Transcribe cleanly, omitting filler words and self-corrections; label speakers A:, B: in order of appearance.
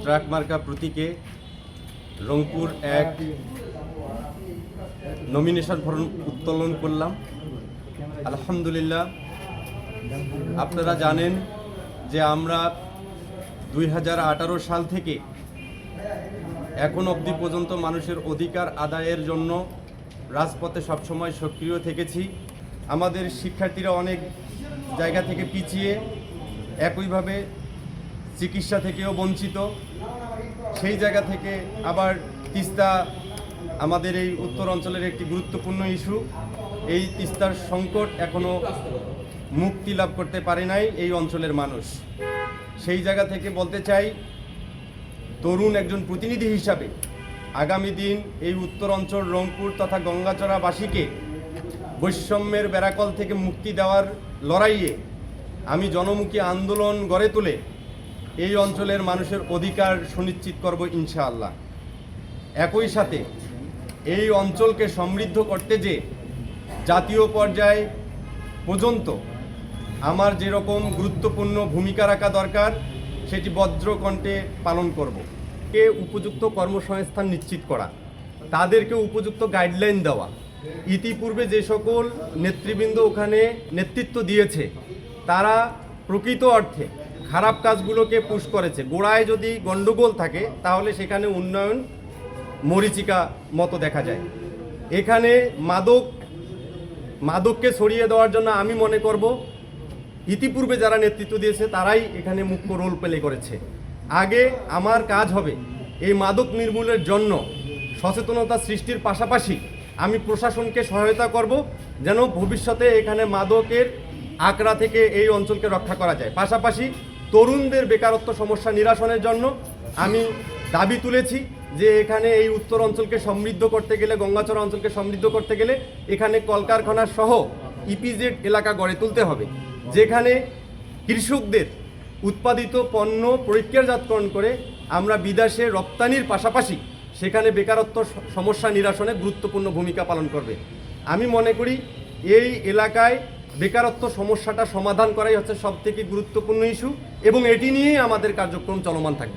A: Truck মার্কা প্রতীকে Rangpur 1 nomination form উত্তোলন করলাম। আলহামদুলিল্লাহ, আপনারা জানেন যে আমরা 2018 সাল থেকে এখন অবধি পর্যন্ত মানুষের অধিকার আদায়ের জন্য রাজপথে সবসময় সক্রিয় থেকেছি। আমাদের শিক্ষার্থীরা অনেক জায়গা থেকে পিছিয়ে, একইভাবে চিকিৎসা থেকেও বঞ্চিত। সেই জায়গা থেকে আবার তিস্তা আমাদের এই উত্তর অঞ্চলের একটি গুরুত্বপূর্ণ ইস্যু। এই তিস্তার সংকট এখনও মুক্তি লাভ করতে পারে নাই এই অঞ্চলের মানুষ। সেই জায়গা থেকে বলতে চাই, তরুণ একজন প্রতিনিধি হিসাবে আগামী দিন এই উত্তর অঞ্চল রংপুর তথা গঙ্গাচড়াবাসীকে বৈষম্যের বেড়াকল থেকে মুক্তি দেওয়ার লড়াইয়ে আমি জনমুখী আন্দোলন গড়ে তুলে এই অঞ্চলের মানুষের অধিকার সুনিশ্চিত করব ইনশাআল্লাহ। একই সাথে এই অঞ্চলকে সমৃদ্ধ করতে যে জাতীয় পর্যায়ে পর্যন্ত আমার যেরকম গুরুত্বপূর্ণ ভূমিকা রাখা দরকার সেটি বজ্রকণ্ঠে পালন করব। কে উপযুক্ত কর্মসংস্থান নিশ্চিত করা, তাদেরকে উপযুক্ত গাইডলাইন দেওয়া। ইতিপূর্বে যে সকল নেতৃবৃন্দ ওখানে নেতৃত্ব দিয়েছে তারা প্রকৃত অর্থে খারাপ কাজগুলোকে পুশ করেছে। গোড়ায় যদি গণ্ডগোল থাকে তাহলে সেখানে উন্নয়ন মরীচিকা মতো দেখা যায়। এখানে মাদককে ছড়িয়ে দেওয়ার জন্য আমি মনে করব ইতিপূর্বে যারা নেতৃত্ব দিয়েছে তারাই এখানে মুখ্য রোল প্লে করেছে। আগে আমার কাজ হবে এই মাদক নির্মূলের জন্য সচেতনতা সৃষ্টির পাশাপাশি আমি প্রশাসনকে সহায়তা করব যেন ভবিষ্যতে এখানে মাদকের আঁকড়া থেকে এই অঞ্চলকে রক্ষা করা যায়। পাশাপাশি তরুণদের বেকারত্ব সমস্যা নিরসনের জন্য আমি দাবি তুলেছি যে এখানে এই উত্তর অঞ্চলকে সমৃদ্ধ করতে গেলে, গঙ্গাচড়া অঞ্চলকে সমৃদ্ধ করতে গেলে এখানে কলকারখানা সহ ইপিজেড এলাকা গড়ে তুলতে হবে, যেখানে কৃষকদের উৎপাদিত পণ্য প্রক্রিয়াজাতকরণ করে আমরা বিদেশে রপ্তানির পাশাপাশি সেখানে বেকারত্ব সমস্যা নিরসনে গুরুত্বপূর্ণ ভূমিকা পালন করবে। আমি মনে করি এই এলাকায় বেকারত্ব সমস্যাটা সমাধান করাই হচ্ছে সবথেকে গুরুত্বপূর্ণ ইস্যু এবং এটি নিয়েই আমাদের কার্যক্রম চলমান থাকবে।